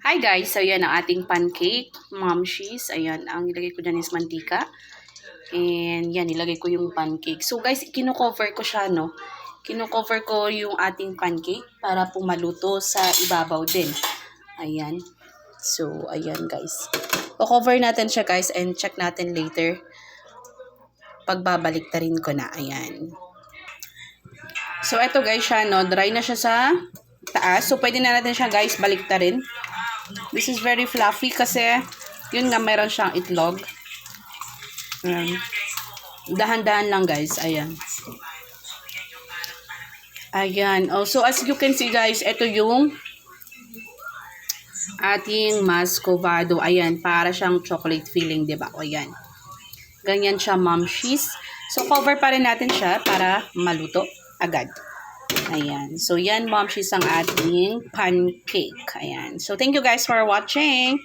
Hi guys! So yan ang ating pancake, momshies. Ayan, ang nilagay ko dyan is mantika. And yan, nilagay ko yung pancake. So guys, kino-cover ko siya, no? Kino-cover ko yung ating pancake para pumaluto sa ibabaw din. Ayan. So, ayan guys. O-cover natin siya guys and check natin later. Pagbabalik ta rin ko na. Ayan. So, eto guys siya, no? Dry na siya sa taas. So, pwede na natin siya guys balik ta rin. This is very fluffy kasi yun nga mayroon siyang itlog. Ayan. Dahan-dahan lang guys. Ayan. Ayan. Also, as you can see guys, ito yung ating mascovado. Ayan. Para siyang chocolate filling, diba? O ayan. Ganyan siya, momshies. So, cover pa rin natin siya para maluto agad. Ayan. So, yan, momshies ang ating pancake. Ayan. So, thank you guys for watching.